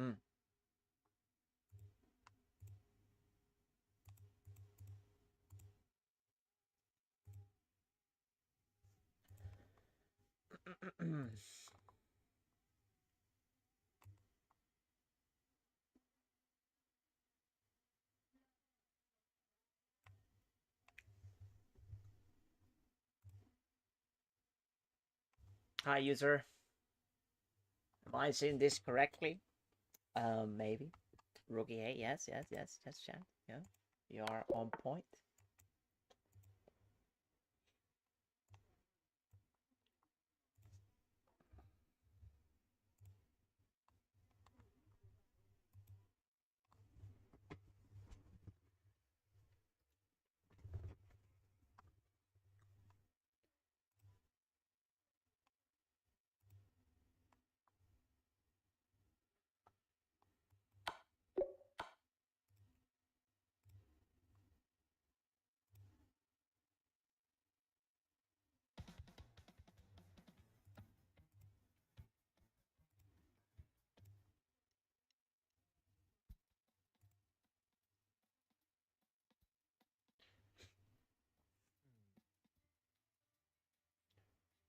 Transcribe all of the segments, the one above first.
Mm. Hi, user. Am I seeing this correctly? Maybe. Rookie A, yes, chat. Yeah, you are on point.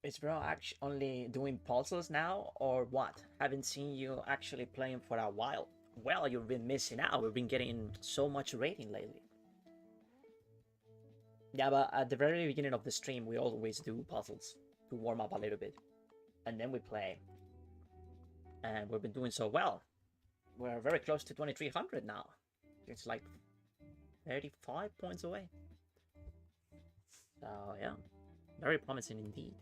Is bro actually only doing puzzles now, or what? Haven't seen you actually playing for a while. Well, you've been missing out. We've been getting so much rating lately. Yeah, but at the very beginning of the stream, we always do puzzles to warm up a little bit, and then we play. And we've been doing so well. We're very close to 2300 now. It's like 35 points away. So yeah, very promising indeed.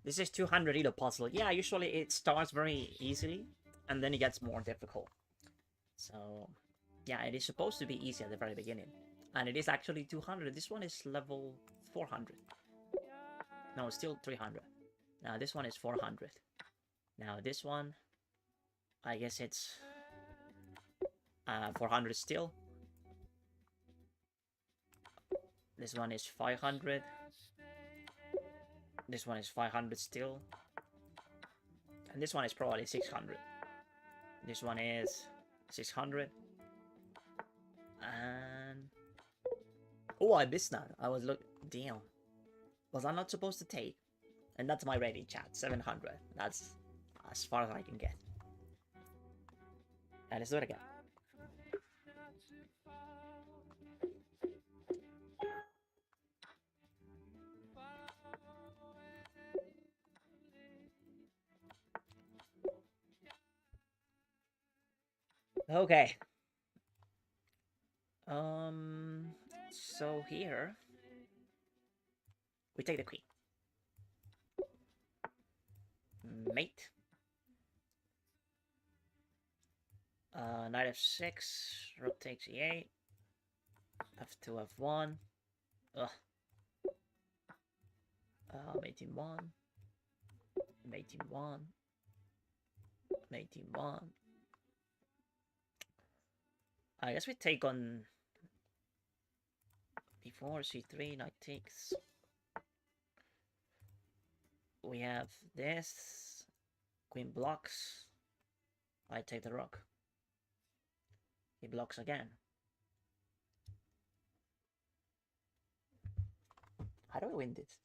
This is 200 elo puzzle. Yeah, usually it starts very easily, and then it gets more difficult. So yeah, it is supposed to be easy at the very beginning. And it is actually 200. This one is level 400. No, it's still 300. Now this one is 400. Now this one, I guess it's 400 still. This one is 500. This one is 500 still. And this one is probably 600. This one is 600. And... oh, I missed that. I was damn. Was I not supposed to take? And that's my rating, chat. 700. That's as far as I can get. And let's do it again. Okay. So here we take the queen. Mate. Knight f6. Rook takes e8. f2, f1. Ugh. Mate in 1. Mate in 1. Mate in 1. I guess we take on b4, c3, knight takes. We have this. Queen blocks. I take the rook. He blocks again. How do I win this?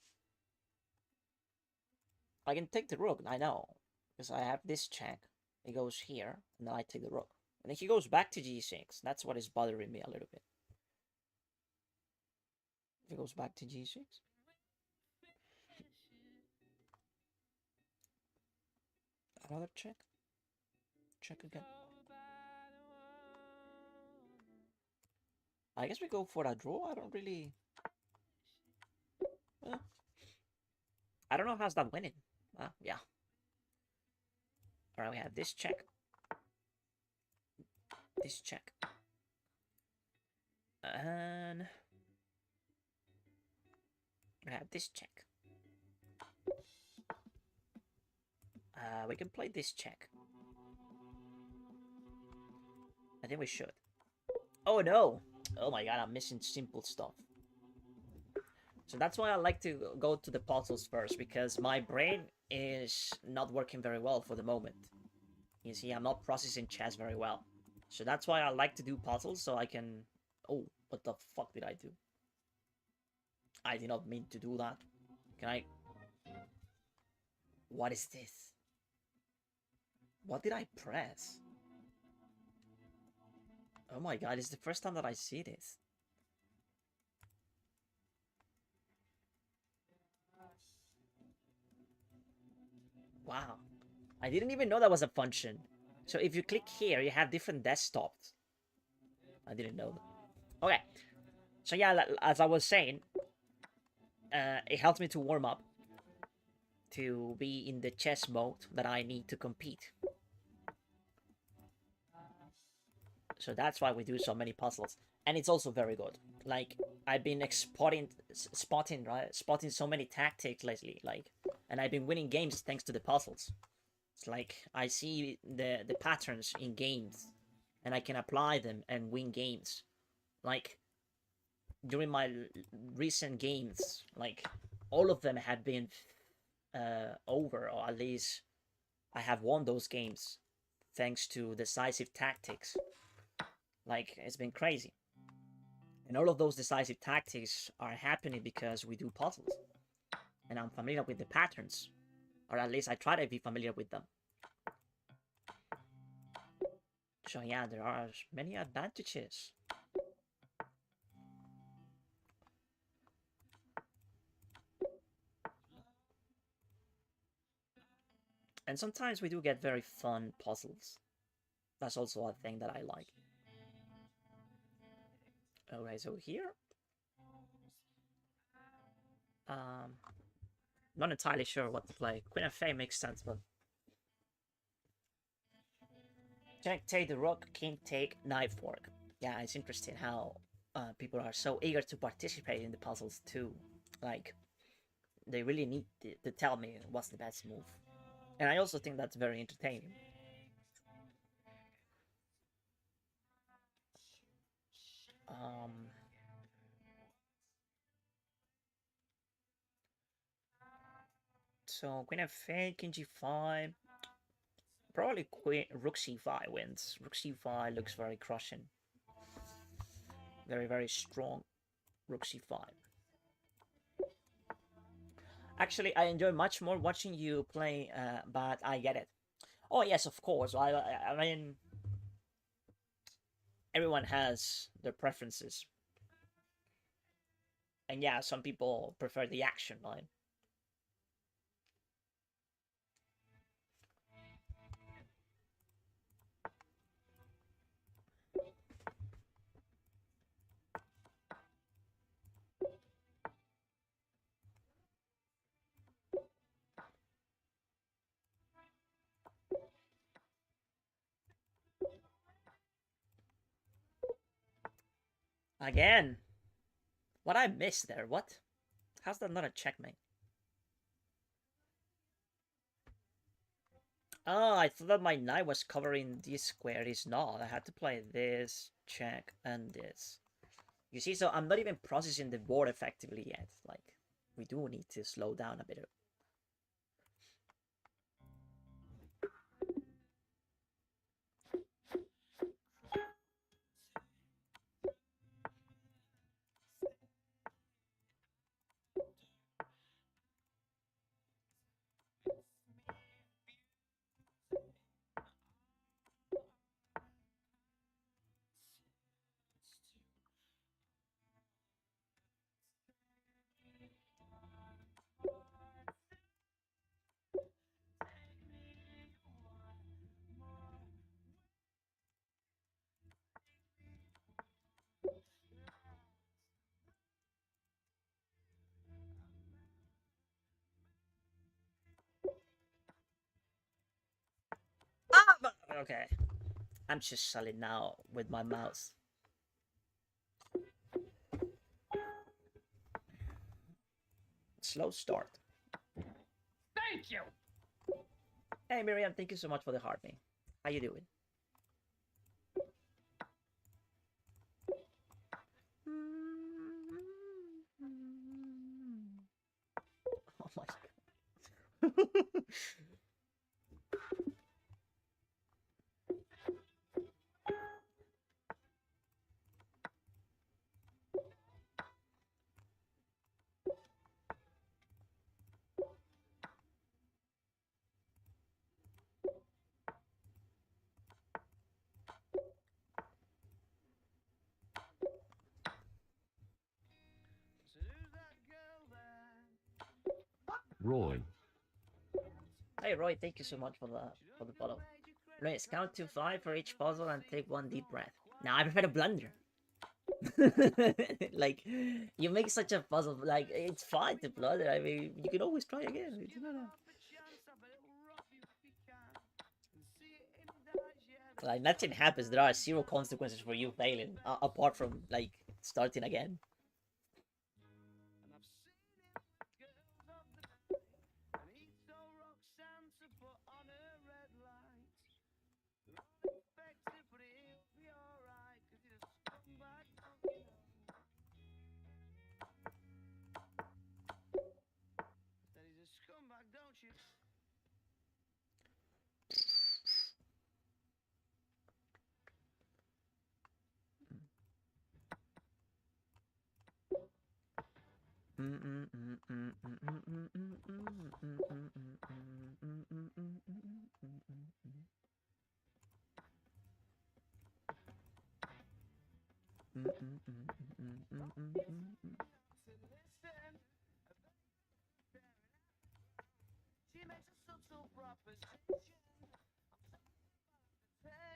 I can take the rook, I know. Because I have this check. He goes here, and then I take the rook. And then he goes back to g6. That's what is bothering me a little bit. If he goes back to g6. Another check. Check again. I guess we go for a draw. I don't really... I don't know how's that winning. Yeah. Alright, we have this check. This check. And... we have this check. We can play this check. I think we should. Oh no! Oh my god, I'm missing simple stuff. So that's why I like to go to the puzzles first, because my brain is not working very well for the moment. You see, I'm not processing chess very well. So that's why I like to do puzzles, so I can... Oh, what the fuck did I do? I did not mean to do that. Can I... What is this? What did I press? Oh my god, it's the first time that I see this. Wow. I didn't even know that was a function. So if you click here, you have different desktops. I didn't know that. Okay. So yeah, as I was saying, it helps me to warm up, to be in the chess mode that I need to compete. So that's why we do so many puzzles. And it's also very good. Like, I've been spotting so many tactics lately, like, and I've been winning games thanks to the puzzles. It's like, I see the patterns in games, and I can apply them and win games. Like, during my recent games, like, all of them have been over, or at least I have won those games thanks to decisive tactics. Like, it's been crazy. And all of those decisive tactics are happening because we do puzzles. And I'm familiar with the patterns. Or at least I try to be familiar with them. So yeah, there are many advantages. And sometimes we do get very fun puzzles. That's also a thing that I like. Okay, so here... not entirely sure what to play. Queen of Fame makes sense, but... Jack take the rook, king take, knight fork. Yeah, it's interesting how people are so eager to participate in the puzzles too. Like, they really need to tell me what's the best move. And I also think that's very entertaining. So Queen f8, King g5. Probably Rook c5 wins. Rook c5 looks very crushing. Very, very strong. Rook c5. Actually, I enjoy much more watching you play, but I get it. Oh yes, of course. I mean, everyone has their preferences. And yeah, some people prefer the action, right? Again. What I missed there? What? How's that not a checkmate? Oh, I thought that my knight was covering this square. It's not. I had to play this, check, and this. You see, so I'm not even processing the board effectively yet. Like, we do need to slow down a bit. Ah, okay. I'm just solid now with my mouse. Slow start. Thank you. Hey Miriam, thank you so much for the heart me. How you doing? Roy. Hey Roy, thank you so much for the follow. Let's count to 5 for each puzzle and take one deep breath. Now I prefer to blunder. Like, you make such a puzzle, like, it's fine to blunder. I mean, you can always try again. It's not like, nothing happens. There are 0 consequences for you failing, apart from, like, starting again.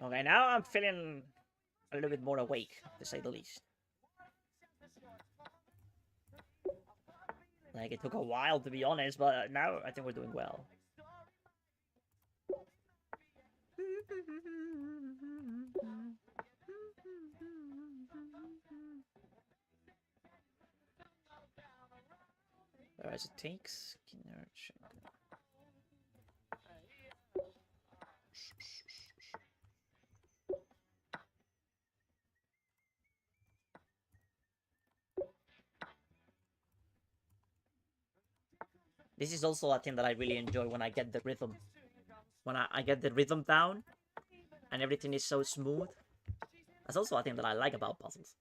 Okay, now I'm feeling a little bit more awake, to say the least. Like, it took a while, to be honest, but now I think we're doing well. As it takes, this is also a thing that I really enjoy when I get the rhythm. When I get the rhythm down and everything is so smooth. That's also a thing that I like about puzzles.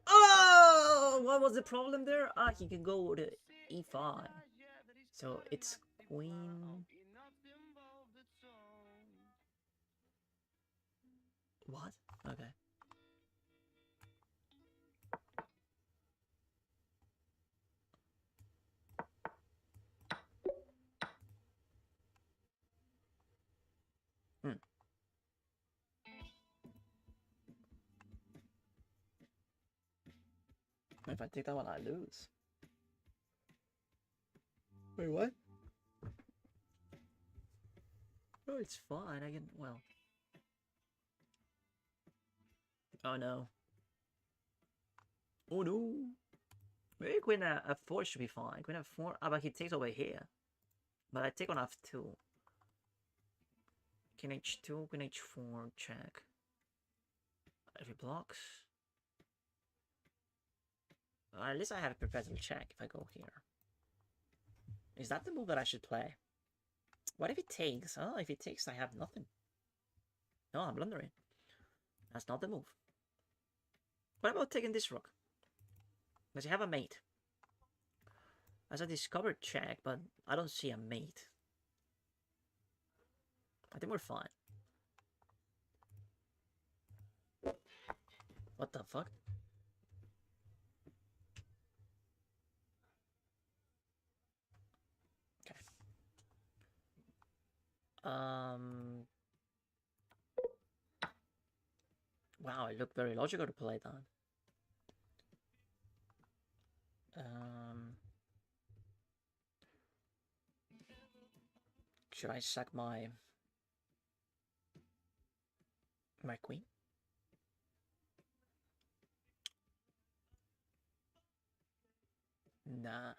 Oh, what was the problem there? Ah, he can go to e5. So it's queen. What? Okay. If I take that one, I lose. Wait, what? Oh, it's fine. I can, well. Oh no. Oh no. Maybe queen f4 should be fine. Queen f4. Ah, but he takes over here. But I take on f2. King h2, queen h4, check. If he blocks. At least I have a perpetual check if I go here. Is that the move that I should play? What if he takes? Oh, if he takes, I have nothing. No, I'm blundering. That's not the move. What about taking this rook? Does he have a mate? As a discovered check, but I don't see a mate. I think we're fine. What the fuck? Okay. it looked very logical to play that. Should I sack my queen? Nah.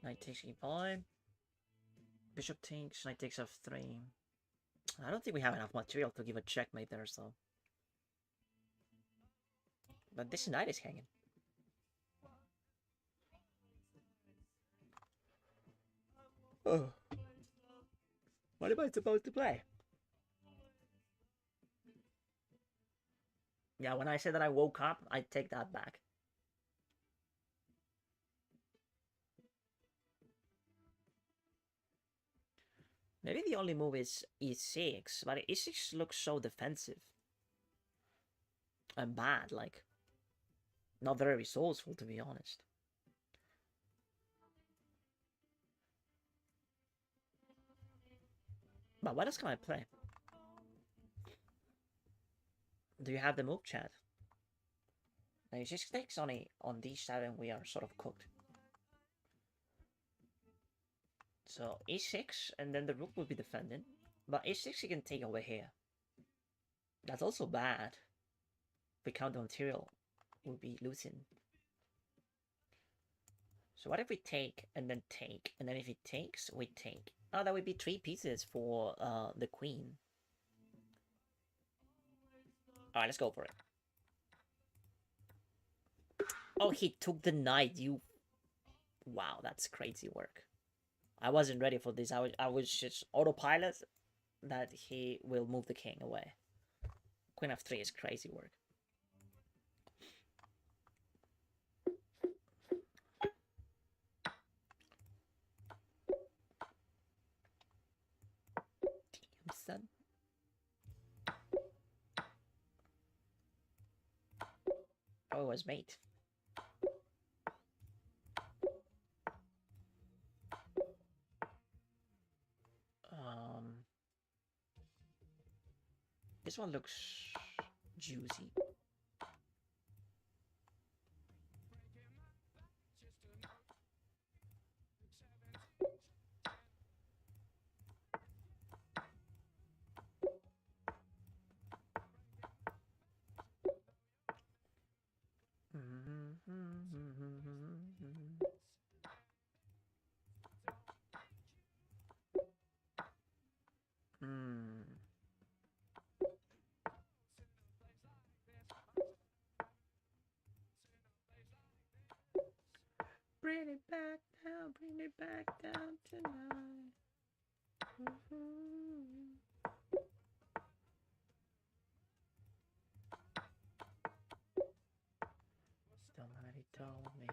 Knight takes e5. Bishop takes. Knight takes f3. I don't think we have enough material to give a checkmate there, so. But this knight is hanging. Oh. What am I supposed to play? Yeah, when I said that I woke up, I take that back. Maybe the only move is e6, but e6 looks so defensive. And bad, like. Not very resourceful, to be honest. But what else can I play? Do you have the move, chat? Now, e6 takes on d7, we are sort of cooked. So e6, and then the rook will be defending. But e6 you can take over here. That's also bad. The counter material will be losing. So what if we take, and then take, and then if it takes, we take. Oh, that would be 3 pieces for the queen. Alright, let's go for it. Oh, he took the knight, you... Wow, that's crazy work. I wasn't ready for this. I was just autopilot that he will move the king away. Queen f3 is crazy work. Damn, son. Oh, it was mate. This one looks juicy. Bring it back down tonight. Somebody told me.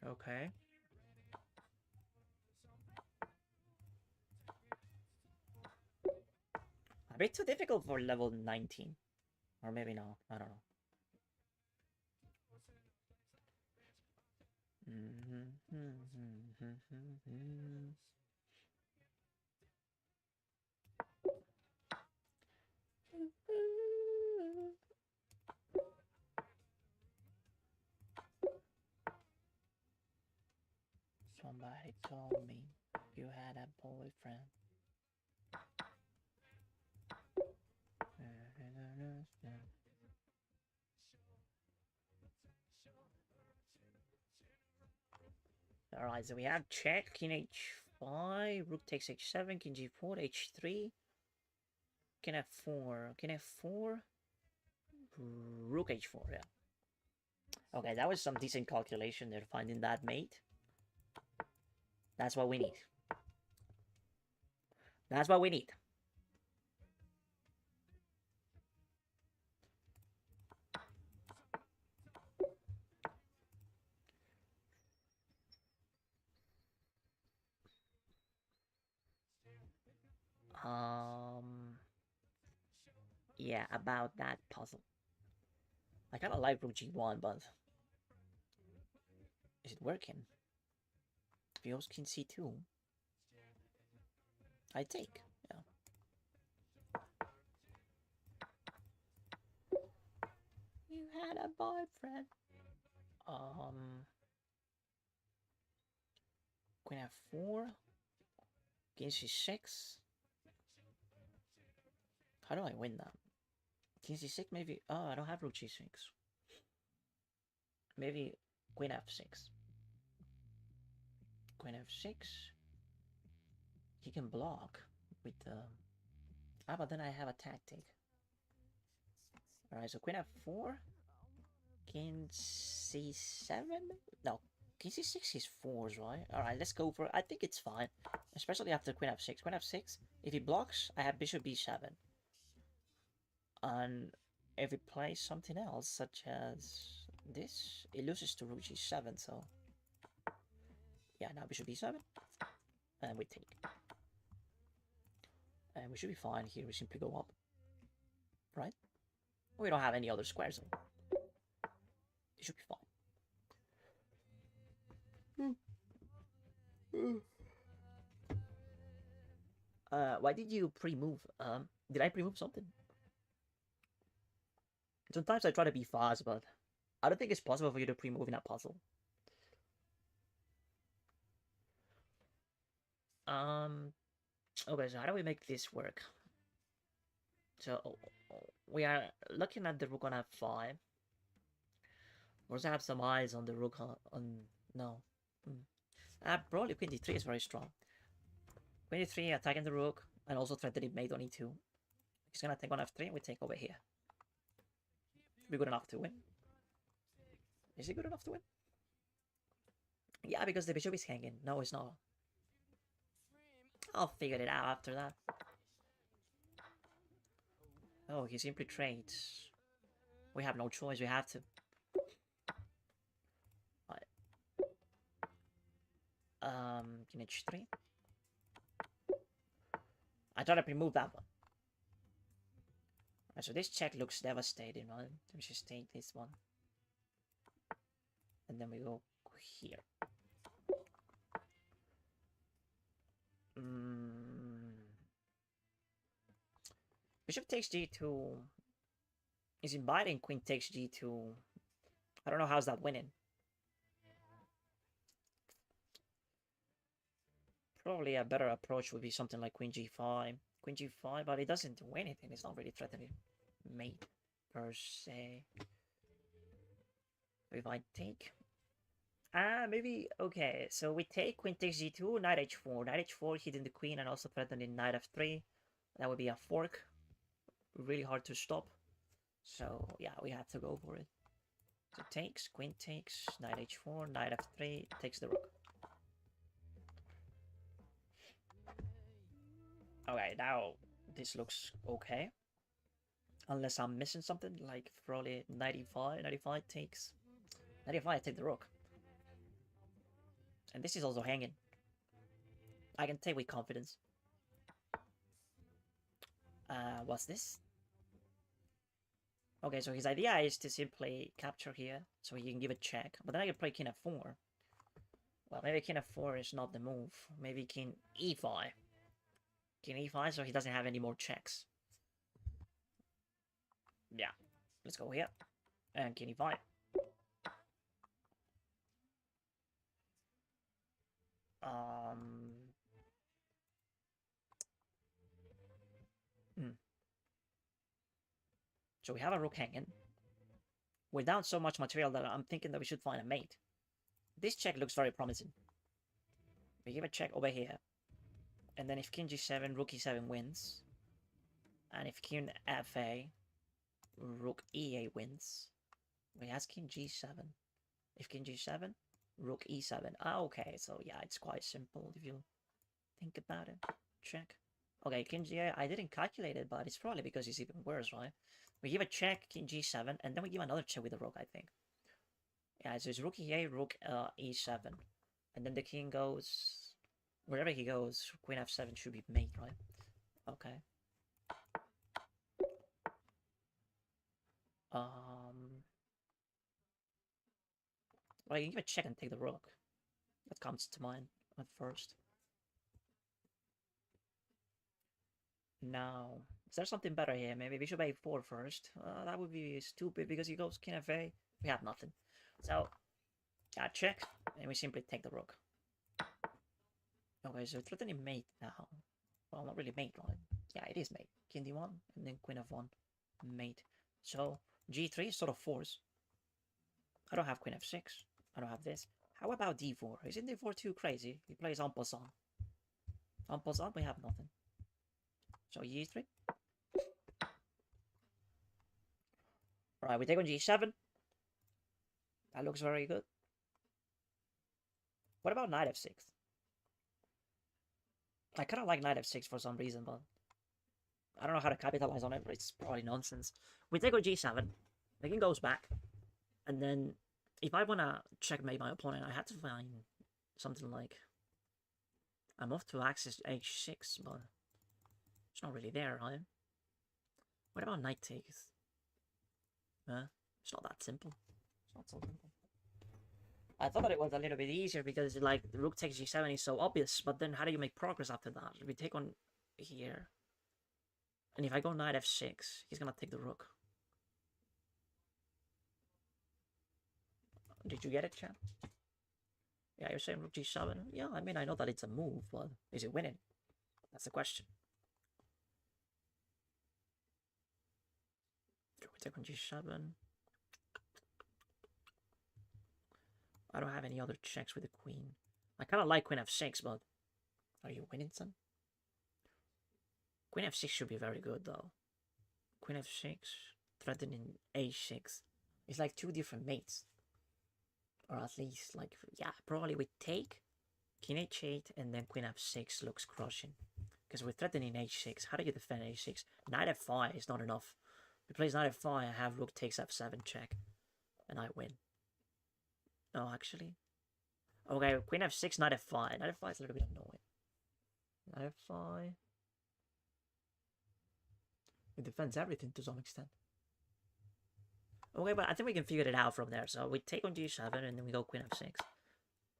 Okay. A bit too difficult for level 19. Or maybe not. I don't know. Somebody told me you had a boyfriend. Alright, so we have check, king h5, rook takes h7, king g4, h3, king f4, king f4, rook h4, yeah. Okay, that was some decent calculation there, finding that mate. That's what we need. That's what we need. Yeah, about that puzzle. I kind of like rook g1, but is it working? If he goes king c2, I take. Yeah. You had a boyfriend. Queen f4. King c6. How do I win that? King c6 maybe. Oh, I don't have rook g6. Maybe queen f6. Queen f6. He can block with the. Ah, but then I have a tactic. Alright, so queen f4. King c7? No, king c6 is 4s, right? Alright, let's go for it. I think it's fine. Especially after queen f6. Queen f6, if he blocks, I have bishop b7. And if he plays something else, such as this, it loses to rook g7, so... Yeah, now bishop b7. And we take. And we should be fine here. We simply go up. Right? We don't have any other squares. It should be fine. Why did you pre-move? Did I pre-move something? Sometimes I try to be fast, but I don't think it's possible for you to pre-move in that puzzle. Okay, so how do we make this work? So we are looking at the rook on f5. We also have some eyes on the rook on no. Probably queen d3 is very strong. Queen d3 attacking the rook and also threatening mate on e2. He's gonna take on f3 and we take over here. Be good enough to win. Is he good enough to win? Yeah, because the bishop is hanging. No, it's not. I'll figure it out after that. Oh, he simply trades. We have no choice, we have to. King h3. I try to remove that one. Right, so this check looks devastating, right? Let me just take this one. And then we go here. Bishop takes g2 is inviting queen takes g2. I don't know how's that winning. Probably a better approach would be something like queen g5. Queen g5, but it doesn't do anything. It's not really threatening mate per se. If I take... maybe... Okay, so we take queen takes g2, knight h4. Knight h4 hitting the queen and also threatening knight f3. That would be a fork. Really hard to stop. So, yeah, we have to go for it. So takes, queen takes, knight h4, knight f3, takes the rook. Okay, now this looks okay. Unless I'm missing something, like probably 95, 95 takes... 95 take the rook. And this is also hanging. I can take with confidence. What's this? Okay, so his idea is to simply capture here, so he can give a check. But then I can play king f4. Well, maybe king f4 is not the move. Maybe king e5. King e5, so he doesn't have any more checks. Yeah, let's go here. And king e5. So we have a rook hanging. We're down so much material that I'm thinking that we should find a mate. This check looks very promising. We give a check over here. And then if king g7, rook e7 wins. And if king fa, rook e8 wins. We ask king g7. If king g7, rook e7. Ah, okay, so yeah, it's quite simple if you think about it. Check. Okay, king g8, I didn't calculate it, but it's probably because it's even worse, right? We give a check, king g7, and then we give another check with the rook, I think. Yeah, so it's rook e8, rook e7. And then the king goes... Wherever he goes, queen f7 should be mate, right? Okay. But I can give a check and take the rook. That comes to mind at first. Now, is there something better here? Maybe bishop a4 first. That would be stupid because he goes king f8. We have nothing. So, yeah, check, and we simply take the rook. Okay, so threatening mate now. Well, not really mate, right? Yeah, it is mate. King d1, and then queen f1, mate. So, g3 is sort of force. I don't have queen f6. I don't have this. How about d4? Isn't d4 too crazy? He plays en passant. En passant, we have nothing. So e3. Alright, we take on g7. That looks very good. What about knight f6? I kind of like knight f6 for some reason, but I don't know how to capitalize on it, but it's probably nonsense. We take on g7. The king goes back. And then, if I want to checkmate my opponent, I had to find something like... I'm off to access h6, but it's not really there, right? What about knight takes? It's not that simple. It's not so simple. I thought it was a little bit easier because, like, the rook takes g7 is so obvious, but then how do you make progress after that? We take on here. And if I go knight f6, he's gonna take the rook. Did you get it, champ? Yeah, you're saying rook g7. Yeah, I mean, I know that it's a move, but is it winning? That's the question. We take on g7. I don't have any other checks with the queen. I kind of like queen f6, but are you winning, son? Queen f6 should be very good, though. Queen f6, threatening a6. It's like two different mates. Or at least, like, yeah, probably we take king h8 and then queen f6 looks crushing. Because we're threatening h6. How do you defend h6? Knight f5 is not enough. If he plays knight f5, I have rook takes f7 check. And I win. No, actually. Okay, queen f6, knight f5. Knight f5 is a little bit annoying. Knight f5. It defends everything to some extent. Okay, but I think we can figure it out from there. So we take on g7 and then we go queen f6.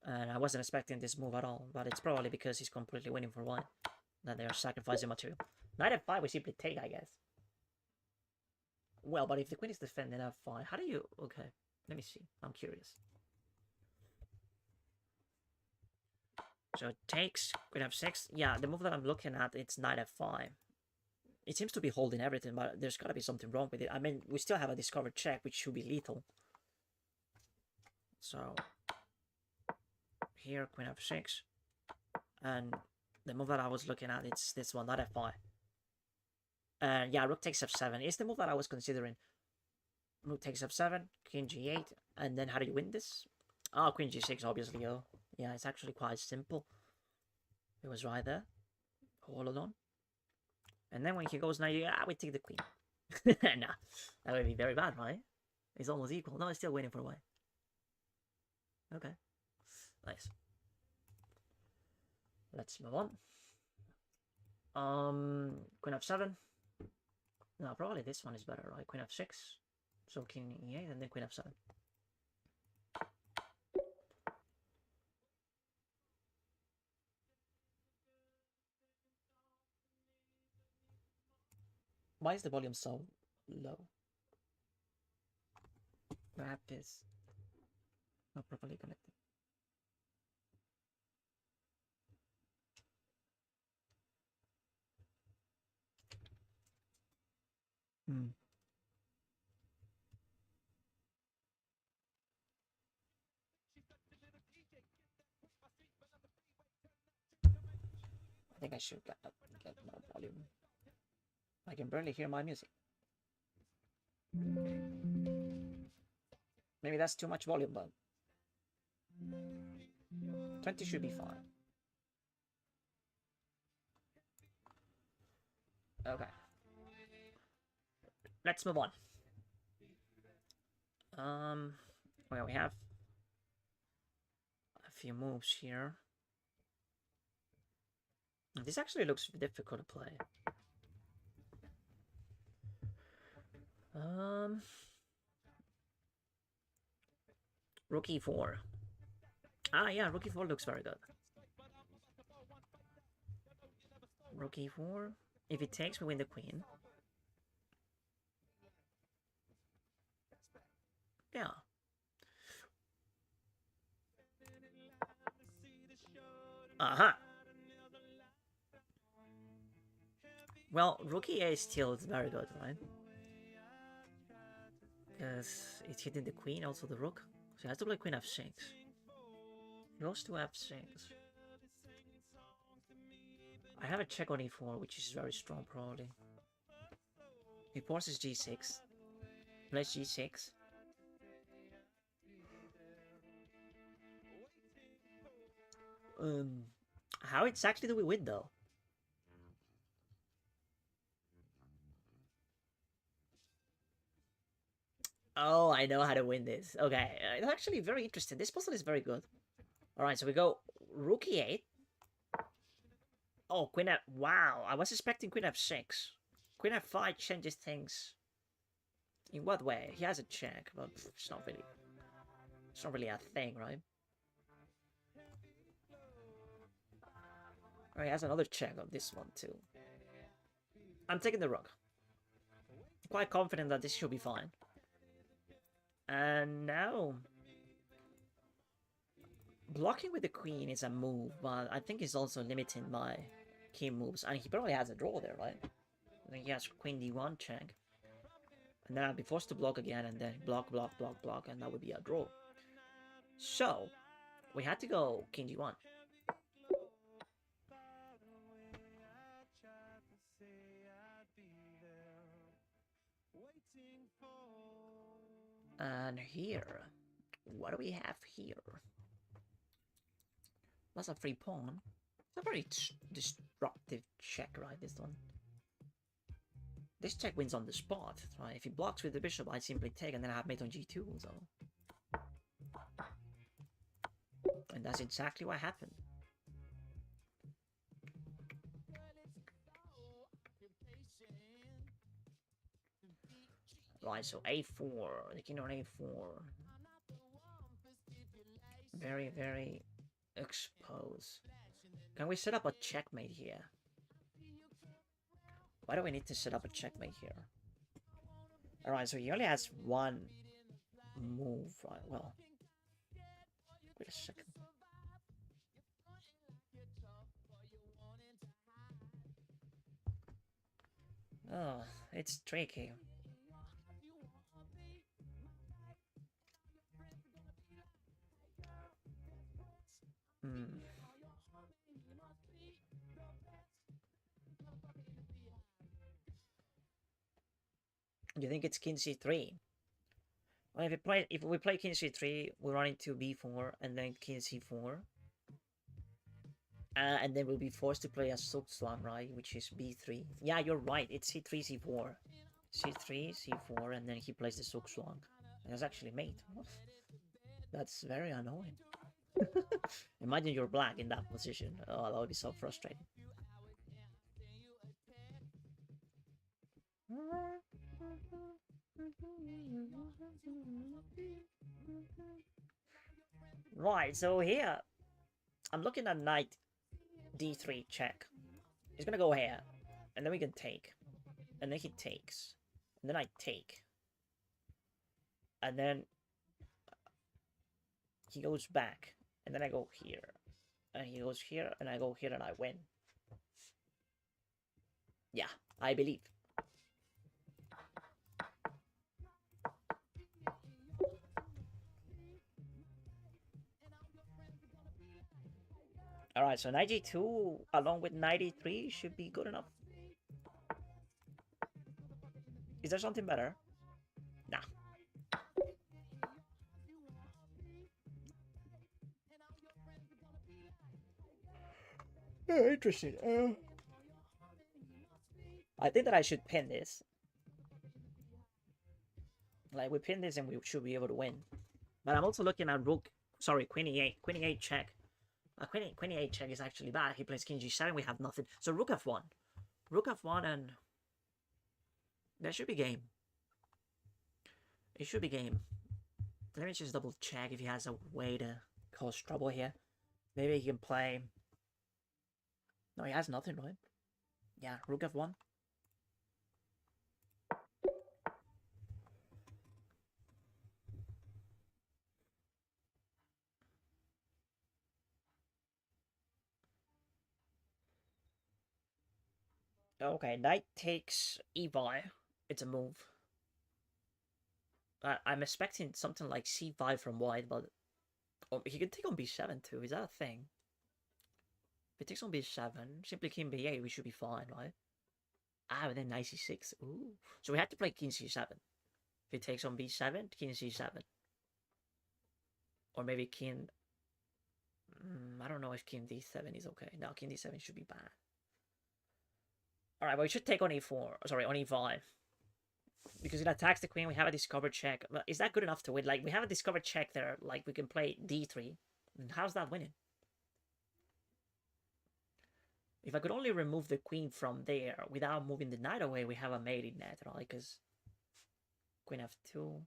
And I wasn't expecting this move at all, but it's probably because he's completely winning for white. That they are sacrificing material. Knight f5 we simply take, I guess. Well, but if the queen is defending f5, how do you... Okay, let me see. I'm curious. So it takes queen f6. Yeah, the move that I'm looking at, it's knight f5. It seems to be holding everything, but there's got to be something wrong with it. I mean, we still have a discovered check, which should be lethal. So, here, queen f6. And the move that I was looking at, it's this one, knight f5. Yeah, rook takes f7. It's the move that I was considering. Rook takes f7, king g8, and then how do you win this? Oh, queen g6, obviously. Oh, yeah, it's actually quite simple. It was right there. All along. And then when he goes now, we take the queen. Nah, that would be very bad, right? It's almost equal. No, it's still waiting for white. Okay. Nice. Let's move on. Queen f7. No, probably this one is better, right? Queen f6. So king e8 and then queen f7. Why is the volume so low? The app is not properly connected. I think I should get more volume. I can barely hear my music. Maybe that's too much volume, but 20 should be fine. Okay. Let's move on. Well, we have a few moves here. This actually looks difficult to play. Rook e4. Ah, yeah, rook e4 looks very good. Rook e4. If it takes, we win the queen. Yeah. Uh-huh. Well, rook e8 still is very good, right? Because it's hitting the queen, also the rook. So he has to play queen f6. He goes to f6. I have a check on e4, which is very strong, probably. He forces g6. Plays g6. How exactly do we win, though? Oh, I know how to win this. Okay, it's actually very interesting. This puzzle is very good. Alright, so we go rook e8. Oh, queen f... Wow, I was expecting queen f6. Queen f5 changes things. In what way? He has a check, but it's not really... It's not really a thing, right? Alright, he has another check on this one, too. I'm taking the rook. Quite confident that this should be fine. And now... Blocking with the queen is a move, but I think it's also limiting my king moves. And he probably has a draw there, right? I think he has queen d1 check. And then I'd be forced to block again, and then block, block, block, block, and that would be a draw. So, we had to go king d1. And here, what do we have here? That's a free pawn. It's a very destructive check, right, this one. This check wins on the spot, right? If he blocks with the bishop, I simply take, and then I have mate on g2, so... And that's exactly what happened. Right, so a4, the king on a4. Very, very exposed. Can we set up a checkmate here? Why do we need to set up a checkmate here? Alright, so he only has one move, right? Well, wait a second. Oh, it's tricky. Do you think it's king c3? Well, if we play king c3, we run into b4 and then king c4. And then we'll be forced to play a Zugzwang, right? Which is b3. Yeah, you're right. It's c3, c4. c3, c4, and then he plays the Zugzwang. And that's actually mate. That's very annoying. Imagine you're black in that position. Oh, that would be so frustrating. Right, so here, I'm looking at knight d3 check. He's gonna go here, and then we can take. And then he takes. And then I take. And then he goes back. And then I go here. And he goes here, and I go here, and I win. Yeah, I believe. Alright, so 92 along with 93 should be good enough. Is there something better? Nah. Oh, interesting. I think that I should pin this. Like, we pin this and we should be able to win. But I'm also looking at rook... Sorry, queen e8. Queen e8 check. Queen e8 check is actually bad. He plays king g7, we have nothing. So rook f1. Rook f1 and... There should be game. It should be game. Let me just double check if he has a way to cause trouble here. Maybe he can play... No, he has nothing, right? Yeah, rook f1. Okay, knight takes e5. It's a move. I'm expecting something like c5 from white, but he can take on b7 too. Is that a thing? If he takes on b7, simply king b8, we should be fine, right? Ah, but then knight c6. Ooh. So we have to play king c7. If he takes on b7, king c7. Or maybe king... I don't know if king d7 is okay. No, king d7 should be bad. Alright, but we should take on e4. Sorry, on e5. Because it attacks the queen, we have a discovered check. But is that good enough to win? Like, we have a discovered check there. Like, we can play d3. And how's that winning? If I could only remove the queen from there without moving the knight away, we have a mate in net, right? Because queen f2. Or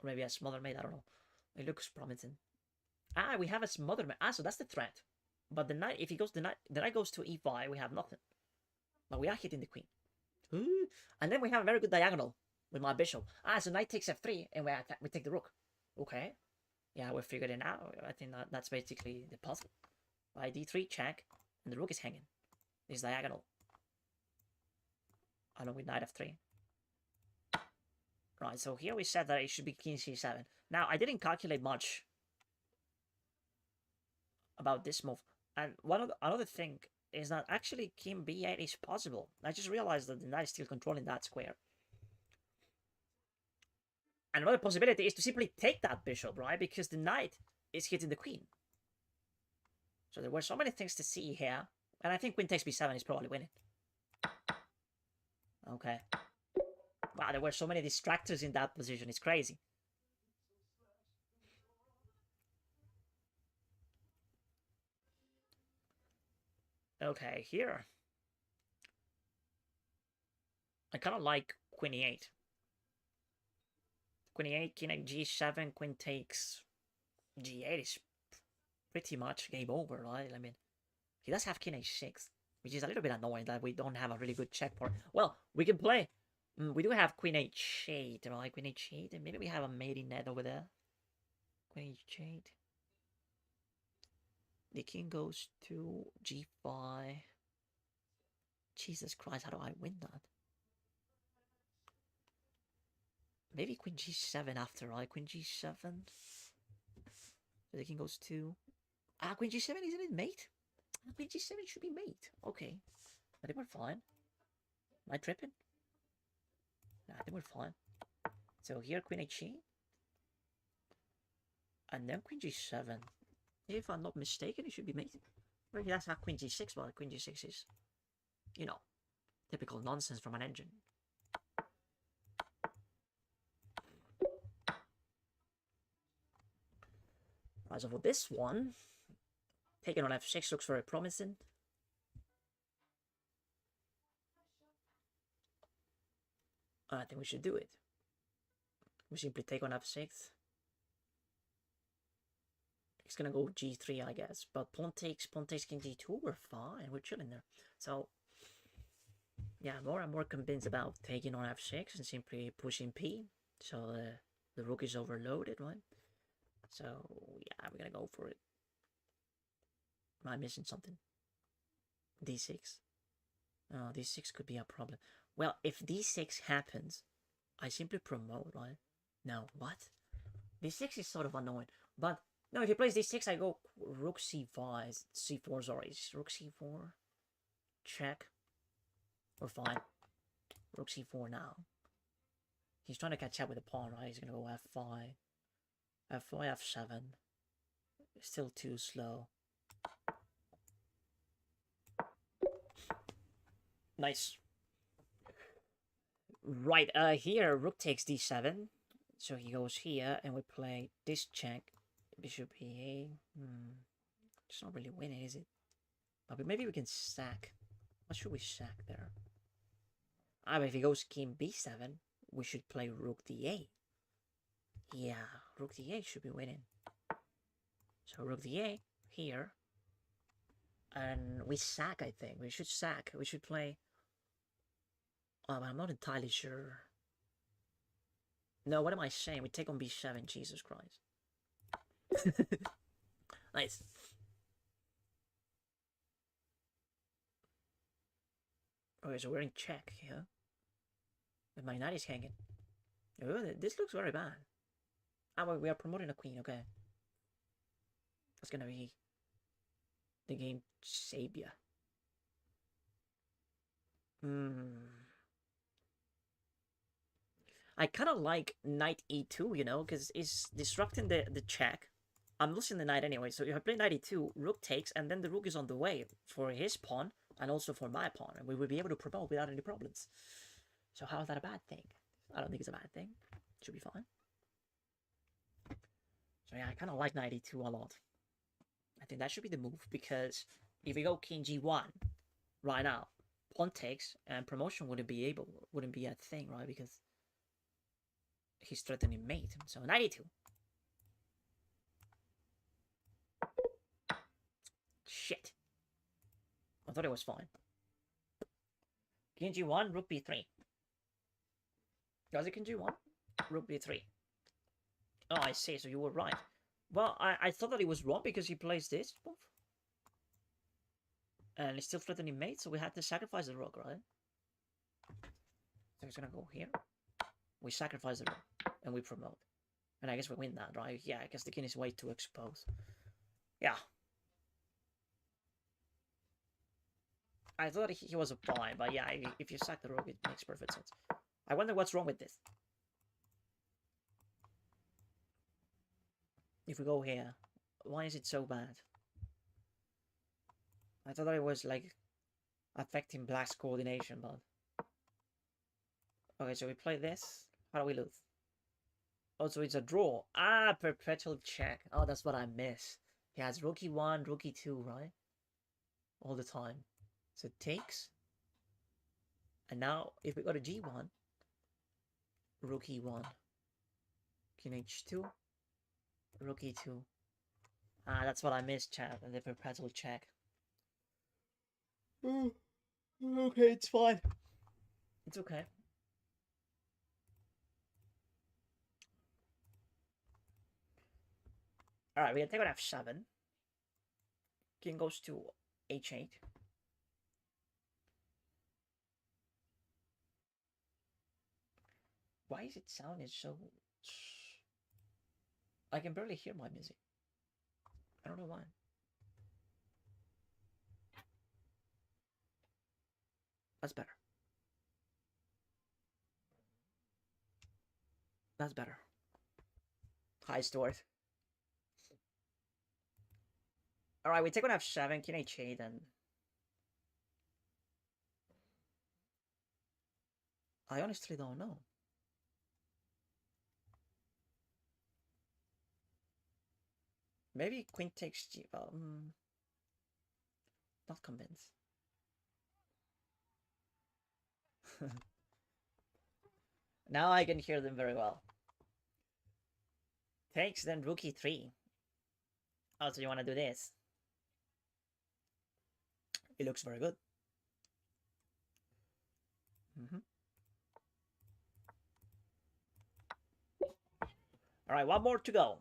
maybe a smaller mate, I don't know. It looks promising. Ah, we have a smothered mate. Ah, so that's the threat. But the knight, if he goes, the knight goes to e5, we have nothing. But we are hitting the queen. Ooh. And then we have a very good diagonal with my bishop. Ah, so knight takes f3, and we take the rook. Okay. Yeah, we figured it out. I think that's basically the puzzle. By d3, check, and the rook is hanging. It's diagonal. Along with knight f3. Right, so here we said that it should be king c7. Now, I didn't calculate much about this move. And another thing is that actually king b8 is possible. I just realized that the knight is still controlling that square. And another possibility is to simply take that bishop, right? Because the knight is hitting the queen. So there were so many things to see here. And I think queen takes b7 is probably winning. Okay. Wow, there were so many distractors in that position. It's crazy. Okay, here. I kind of like queen e8. Queen e8, king g7, queen takes g8 is pretty much game over, right? I mean, he does have king h6, which is a little bit annoying that we don't have a really good check for it. Well, we can play. We do have queen h8, right? Queen h8, and maybe we have a mating net over there. Queen h8. The king goes to g5. Jesus Christ, how do I win that? Maybe queen g7 after, right? Queen g7. So the king goes to... Ah, queen g7, isn't it mate? Queen g7 should be mate. Okay. I think we're fine. Am I tripping? Nah, I think we're fine. So here, queen h8. And then queen g7. If I'm not mistaken, it should be mate. Well, he does have queen g6, but queen g6 is, you know, typical nonsense from an engine. Right, so for this one, taking on f6 looks very promising. I think we should do it. We simply take on f6. It's gonna go g3, I guess. But pawn takes king g2. We're fine. We're chilling there. So, yeah, more and more convinced about taking on f6 and simply pushing p. So the rook is overloaded, right? So, yeah, we're gonna go for it. Am I missing something? d6. Oh, d6 could be a problem. Well, if d6 happens, I simply promote, right? No, what? d6 is sort of annoying. But, no, if he plays d6, I go rook c5. c4, sorry. Rook c4. Check. We're fine. Rook c4 now. He's trying to catch up with the pawn, right? He's gonna go f5. f4, f7. Still too slow. Nice. Right, here, rook takes d7. So he goes here, and we play this check. Bishop e8. It's not really winning, is it? But maybe we can sack. What should we sack there? Ah, but if he goes king b7, we should play rook d8. Yeah, Rook d8 should be winning. So rook d8 here. And we sack, I think. We should sack. We should play... I'm not entirely sure. No, what am I saying? We take on b7. Jesus Christ. Nice. Okay, so we're in check here. And my knight is hanging. Oh, this looks very bad. Ah, well, we are promoting a queen, okay. That's gonna be the game savior. I kind of like knight e2, you know, because it's disrupting the check. I'm losing the knight anyway, so if I play knight e2, rook takes, and then the rook is on the way for his pawn, and also for my pawn, and we will be able to promote without any problems. So how is that a bad thing? I don't think it's a bad thing. Should be fine. So yeah, I kind of like knight e2 a lot. I think that should be the move, because if we go king g1 right now, pawn takes, and promotion wouldn't be a thing, right? Because he's threatening mate. So knight e2. Shit. I thought it was fine. King g1, rook b3. Does it king g1? Rook b3. Oh, I see. So you were right. Well, I thought that it was wrong because he plays this. And he's still threatening mate, so we had to sacrifice the rook, right? So he's gonna go here. We sacrifice the rook, and we promote. And I guess we win that, right? Yeah, I guess the king is way too exposed. Yeah. I thought he was a fine, but yeah, if you sack the rook, it makes perfect sense. I wonder what's wrong with this. If we go here, why is it so bad? I thought that it was like affecting black's coordination, but okay, so we play this. How do we lose? Oh, so it's a draw. Ah, perpetual check. Oh, that's what I miss. He has rook e1, rook e2, right? All the time. So it takes. And now, if we go to g1, rook e1, king h2, rook e2. Ah, that's what I missed, chat. And the perpetual check. Okay, it's fine. It's okay. Alright, we can take on f7. King goes to h8. Why is it sounding so... I can barely hear my music. I don't know why. That's better. That's better. Hi, Stuart. Alright, we take on f7, king h8, and... I honestly don't know. Maybe queen takes g... not convinced. Now I can hear them very well. Takes, then rook e3. Oh, so you want to do this? It looks very good. Alright, one more to go.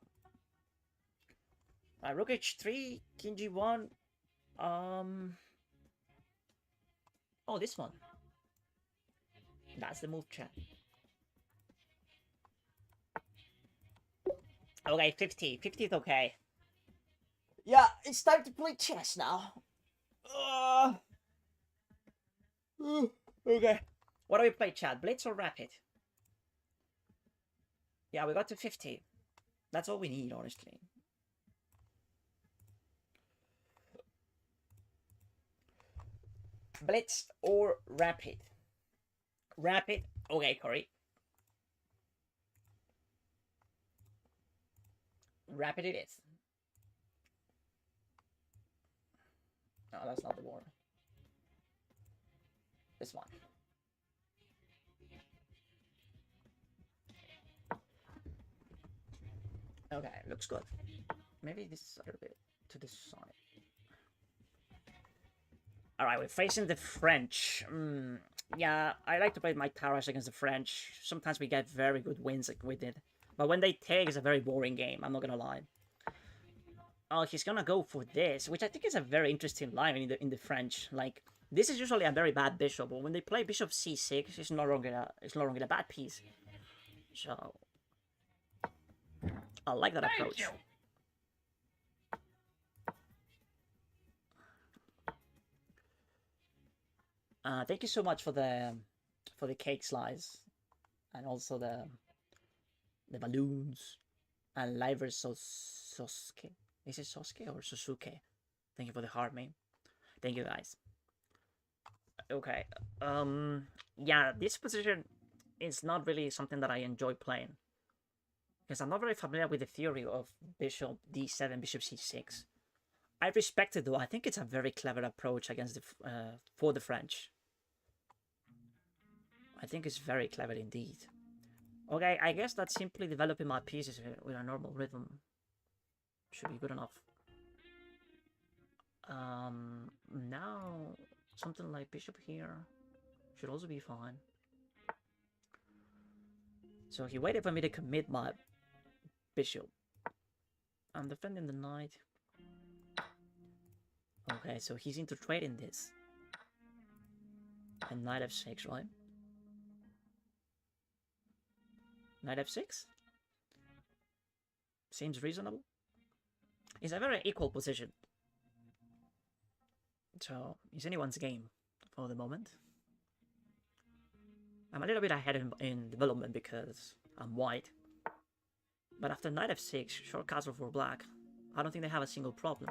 Alright, rook h3, king g1. Oh, this one. That's the move, chat. Okay, 50. 50 is okay. Yeah, it's time to play chess now. Okay. What do we play, chat? Blitz or rapid? Yeah, we got to 50. That's all we need, honestly. Blitz or rapid? Rapid. Okay, Corey. Rapid it is. No, that's not the board. This one. Okay, looks good. Maybe this is a little bit to the side. Alright, we're facing the French. Yeah, I like to play my towers against the French. Sometimes we get very good wins with it. But when they take, it's a very boring game, I'm not gonna lie. Oh, he's gonna go for this, which I think is a very interesting line in the French. Like, this is usually a very bad bishop, but when they play bishop c6, it's no longer a bad piece. So I like that Thank approach. you. Thank you so much for the cake slice, and also the balloons, and Liver Sosuke. Is it Sosuke or Sosuke? Thank you for the heart, mate. Thank you, guys. Okay. Yeah, this position is not really something that I enjoy playing, because I'm not very familiar with the theory of bishop d7, bishop c6. I respect it though. I think it's a very clever approach against for the French. I think it's very clever indeed. Okay, I guess that simply developing my pieces with a normal rhythm should be good enough. Now something like bishop here should also be fine. So he waited for me to commit my bishop. I'm defending the knight. Okay, so he's into trading this. And knight f6, right? Knight f6? Seems reasonable. It's a very equal position. So, it's anyone's game for the moment. I'm a little bit ahead in development because I'm white. But after knight f6, short castle for black, I don't think they have a single problem.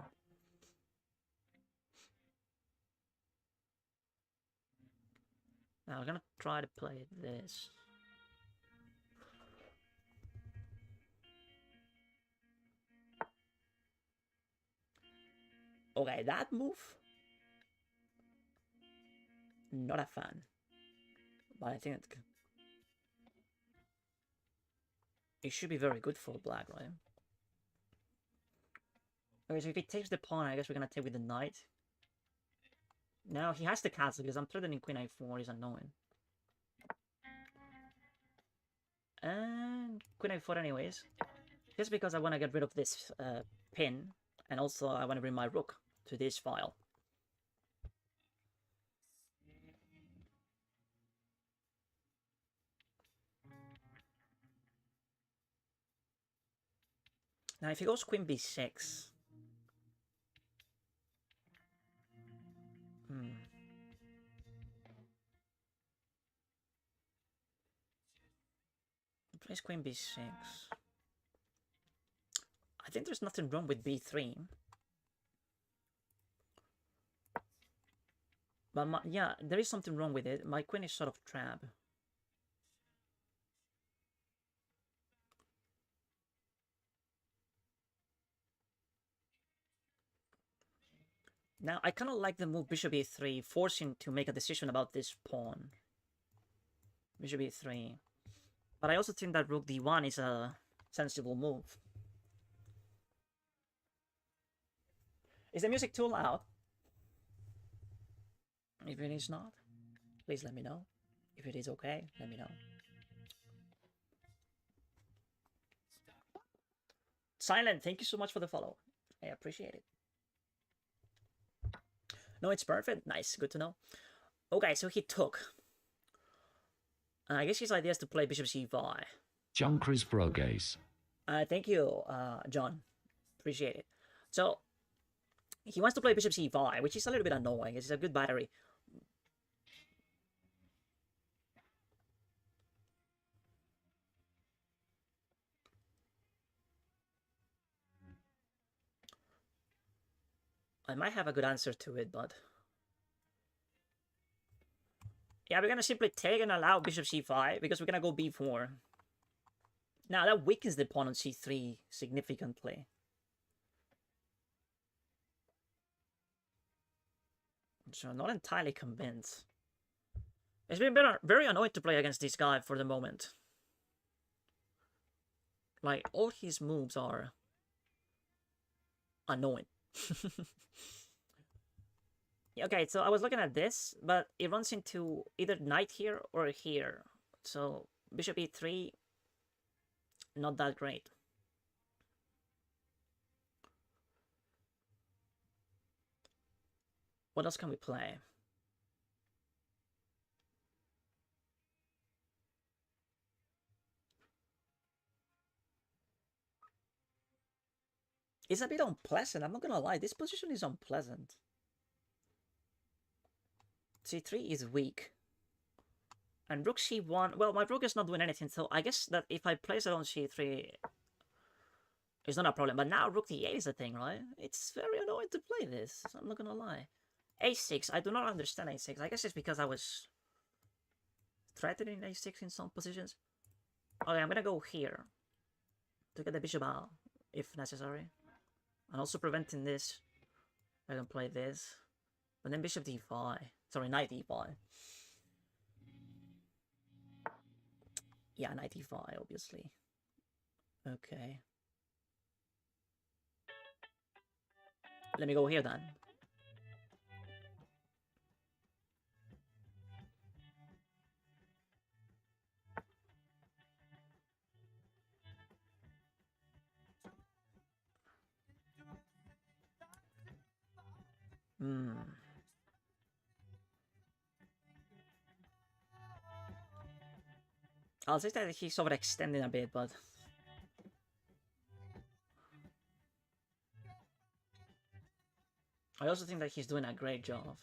Now I'm gonna try to play this. Okay, that move, not a fan. But I think it should be very good for black, right? Okay, so if he takes the pawn, I guess we're gonna take with the knight. Now he has to castle because I'm threatening queen a4 is annoying. And queen a4 anyways. Just because I want to get rid of this pin, and also I want to bring my rook to this file. Now if he goes queen b6... Plays queen b6. I think there's nothing wrong with b3. But yeah, there is something wrong with it. My queen is sort of trapped. Now, I kind of like the move bishop e3, forcing to make a decision about this pawn. Bishop e3. But I also think that rook d1 is a sensible move. Is the music too loud? If it is not, please let me know. If it is okay, let me know. Silent, thank you so much for the follow. I appreciate it. No, it's perfect. Nice, good to know. Okay, so he took. I guess his idea is to play bishop c5. John Chris Brogues. Thank you, John. Appreciate it. So, he wants to play bishop c5, which is a little bit annoying. It's a good battery. I might have a good answer to it, but... yeah, we're gonna simply take and allow bishop c5, because we're gonna go b4. Now, that weakens the pawn on c3 significantly. So, not entirely convinced. It's been very annoying to play against this guy for the moment. Like, all his moves are annoying. Okay, so I was looking at this, but it runs into either knight here or here. So bishop e3, not that great. What else can we play? It's a bit unpleasant, I'm not gonna lie. This position is unpleasant. c3 is weak. And rook c1, well, my rook is not doing anything, so I guess that if I place it on c3, it's not a problem. But now rook d8 is the thing, right? It's very annoying to play this, so I'm not gonna lie. a6, I do not understand a6. I guess it's because I was threatening a6 in some positions. Okay, I'm gonna go here to get the bishop out, if necessary. And also preventing this, I can play this. But then bishop d5. Sorry, knight d5. Yeah, knight d5, obviously. Okay. Let me go here then. I'll say that he's overextending a bit, but I also think that he's doing a great job.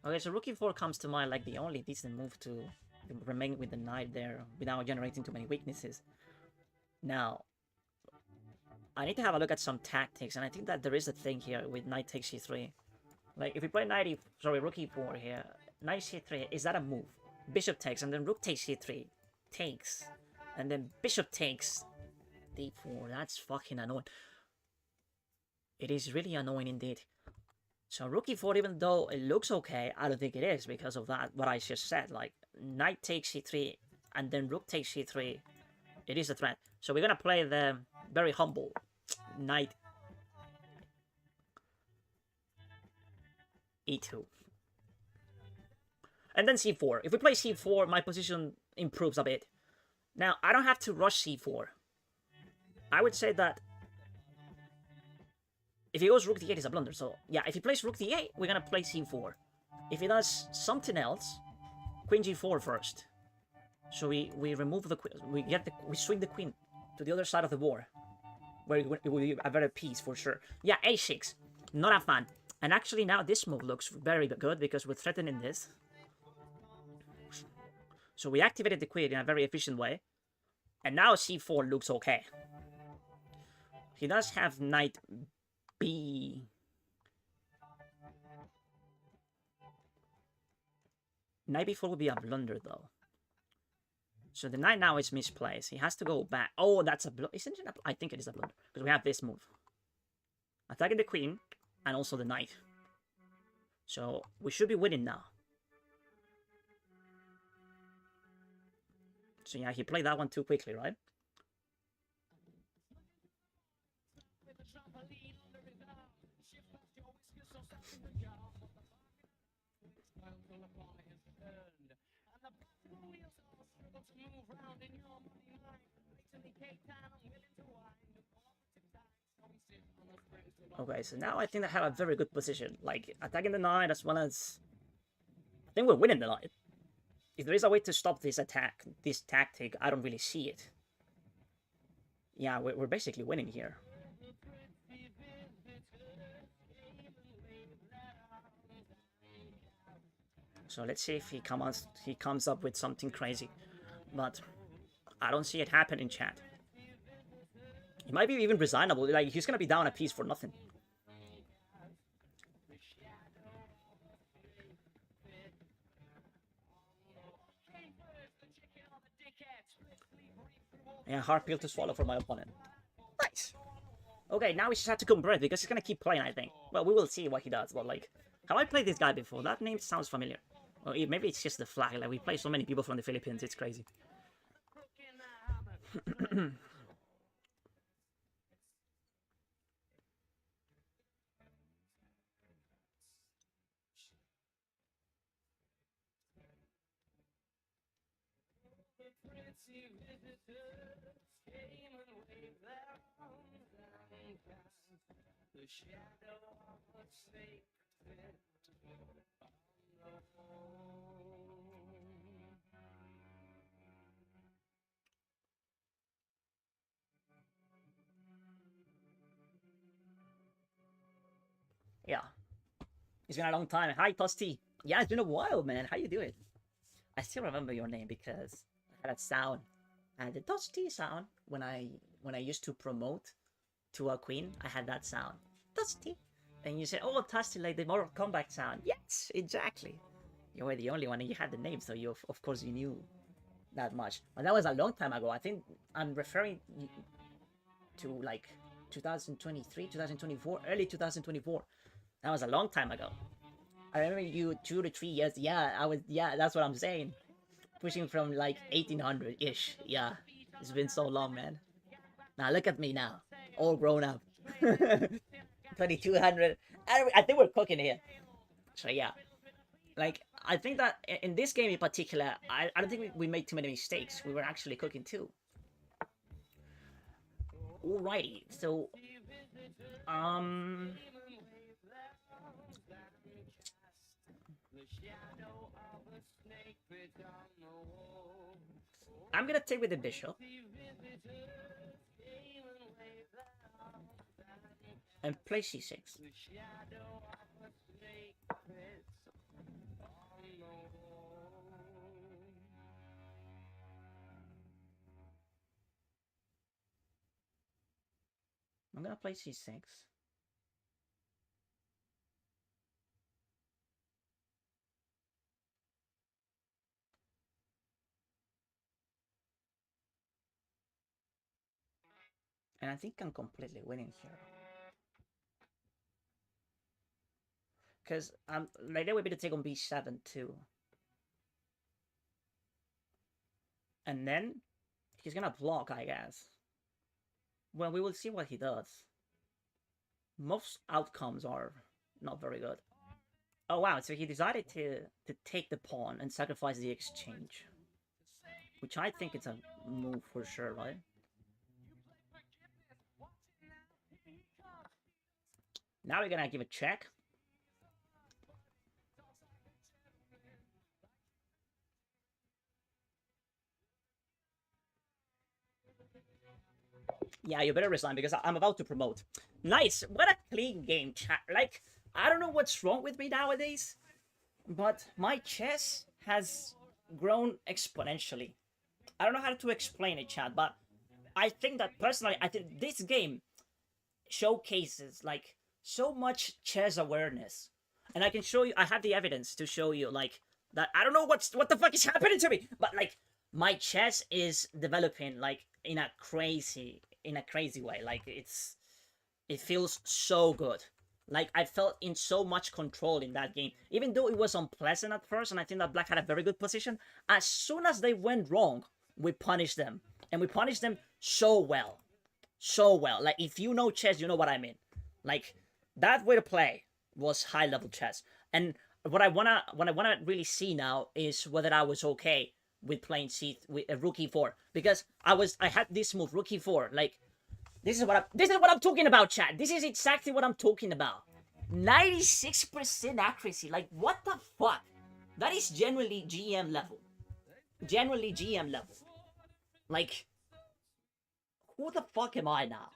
Okay, so rook e4 comes to mind like the only decent move to remain with the knight there without generating too many weaknesses. Now, I need to have a look at some tactics, and I think that there is a thing here with knight takes c3. Like, if we play rook e4 here, knight c3, is that a move? Bishop takes, and then rook takes c3, takes, and then bishop takes d4. That's fucking annoying. It is really annoying indeed. So rook e4, even though it looks okay, I don't think it is because of that, what I just said. Like, knight takes c3, and then rook takes c3. It is a threat. So we're gonna play the very humble knight e2. And then c4. If we play c4, my position improves a bit. Now, I don't have to rush c4. I would say that if he goes rook d8, it's a blunder. So, yeah, if he plays rook d8, we're gonna play c4. If he does something else, queen g4 first. So we remove the queen, we swing the queen to the other side of the board, where it will be a better piece for sure. Yeah, a6, not a fan. And actually now this move looks very good because we're threatening this. So we activated the queen in a very efficient way, and now c4 looks okay. He does have knight b. Knight b4 would be a blunder though. So the knight now is misplaced. He has to go back. Oh, that's a blunder. Isn't it a blunder? I think it is a blunder. Because we have this move. Attacking the queen and also the knight. So we should be winning now. So yeah, he played that one too quickly, right? Okay, so now I think I have a very good position. Like, attacking the knight as well as... I think we're winning the knight. If there is a way to stop this attack, this tactic, I don't really see it. Yeah, we're basically winning here. So let's see if he comes up with something crazy. But I don't see it happen in chat. It might be even resignable. Like, he's gonna be down a piece for nothing. Yeah, hard pill to swallow for my opponent. Nice. Okay, now we just have to convert because he's gonna keep playing, I think. Well, we will see what he does, but like... Have I played this guy before? That name sounds familiar. Or maybe it's just the flag, like we play so many people from the Philippines, it's crazy. Yeah, it's been a long time. Hi, Tosti. Yeah, it's been a while, man. How you doing? I still remember your name because I had that sound. I had the Tosti sound when I used to promote to a queen. I had that sound, Tosti, and you said, "Oh, Tosti, like the Mortal Kombat sound." Yes, exactly. You were the only one, and you had the name, so you of course you knew that much. But that was a long time ago. I think I'm referring to like 2023, 2024, early 2024. That was a long time ago. I remember you 2 to 3 years. Yeah, I was. Yeah, that's what I'm saying. Pushing from like 1800 ish. Yeah, it's been so long, man. Now look at me now, all grown up. 2200. I think we're cooking here. So yeah, like I think that in this game in particular, I don't think we made too many mistakes. We were actually cooking too. Alrighty, so um, I'm gonna take with the bishop and play c6. I'm gonna play c6. And I think I'm completely winning here. Because like there would be to take on b7 too. And then he's gonna block, I guess. Well, we will see what he does. Most outcomes are not very good. Oh wow, so he decided to take the pawn and sacrifice the exchange. Which I think it's a move for sure, right? Now we're gonna give a check. Yeah, you better resign because I'm about to promote. Nice, what a clean game, chat. Like, I don't know what's wrong with me nowadays, but my chess has grown exponentially. I don't know how to explain it, chat, but I think that personally, I think this game showcases like so much chess awareness, and I can show you. I have the evidence to show you like that. I don't know what the fuck is happening to me, but like my chess is developing like in a crazy way. Like it feels so good. Like I felt in so much control in that game, even though it was unpleasant at first, and I think that Black had a very good position. As soon as they went wrong, we punished them, and we punished them so well, so well. Like if you know chess, you know what I mean. Like that way to play was high level chess, and what I wanna really see now is whether I was okay with playing C with a rook e4 because I had this move rook e4 like. This is what I'm talking about, chat. This is exactly what I'm talking about. 96% accuracy. Like, what the fuck? That is genuinely GM level. Genuinely GM level. Like, who the fuck am I now?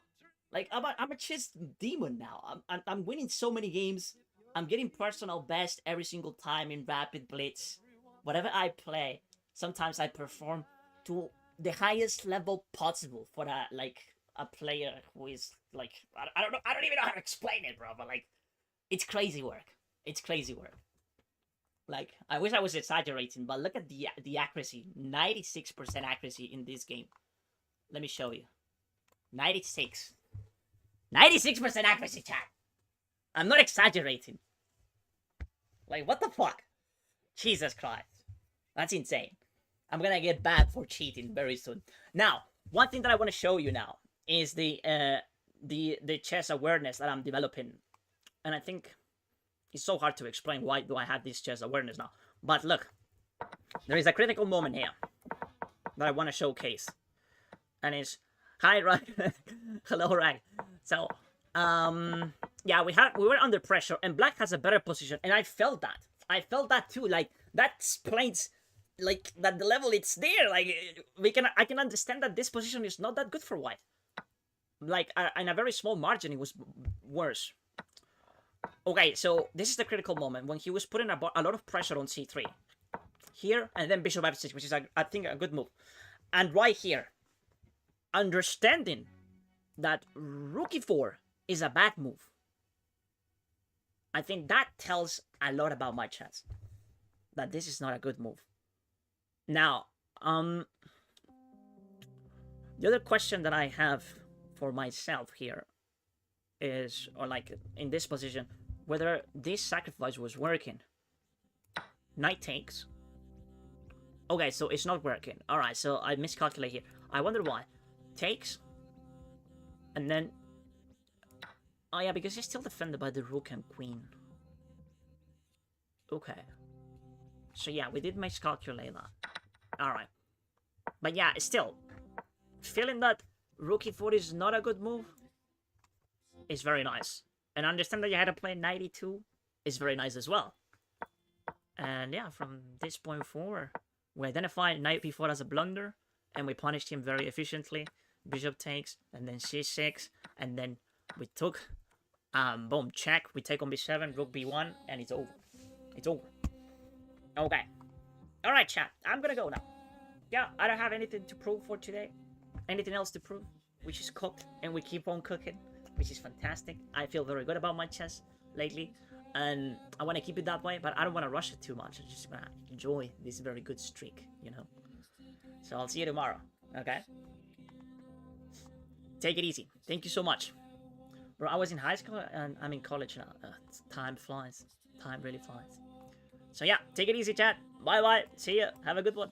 Like, I'm a chess demon now. I'm winning so many games. I'm getting personal best every single time in Rapid Blitz. Whatever I play, sometimes I perform to the highest level possible for that, like, a player who is like I don't know, I don't even know how to explain it, bro. But like, it's crazy work. It's crazy work. Like I wish I was exaggerating, but look at the accuracy. 96% accuracy in this game. Let me show you. 96. 96% accuracy, chat. I'm not exaggerating. Like what the fuck? Jesus Christ. That's insane. I'm gonna get banned for cheating very soon. Now, one thing that I want to show you now is the chess awareness that I'm developing, and I think it's so hard to explain why do I have this chess awareness now. But look, there is a critical moment here that I want to showcase, and it's hi Rag, hello Rag. So yeah, we were under pressure, and Black has a better position, and I felt that. I felt that too. Like that explains, like that the level it's there. Like I can understand that this position is not that good for White. Like in a very small margin, it was worse. Okay, so this is the critical moment when he was putting a lot of pressure on c3 here, and then bishop f6, which is I think a good move. And right here, understanding that rook e4 is a bad move. I think that tells a lot about my chess. That this is not a good move. Now, the other question that I have for myself here is, or like in this position, whether this sacrifice was working. Knight takes. Okay, so it's not working. Alright, so I miscalculate here. I wonder why. Takes. And then... oh yeah, because he's still defended by the rook and queen. Okay. So yeah, we did miscalculate that. Alright. But yeah, still. Feeling that rook e4 is not a good move is very nice. And I understand that you had to play knight e2 is very nice as well. And yeah, from this point forward, we identified knight b4 as a blunder, and we punished him very efficiently. Bishop takes, and then c6, and then we took, boom, check, we take on b7, rook b1, and it's over. It's over. Okay. Alright, chat, I'm gonna go now. Yeah, I don't have anything to prove for today. Anything else to prove? We just cooked, and we keep on cooking, which is fantastic. I feel very good about my chess lately, and I want to keep it that way, but I don't want to rush it too much. I just want to enjoy this very good streak, you know? So I'll see you tomorrow, okay? Take it easy. Thank you so much. Bro, I was in high school, and I'm in college now. Time flies. Time really flies. So yeah, take it easy, chat. Bye-bye. See ya. Have a good one.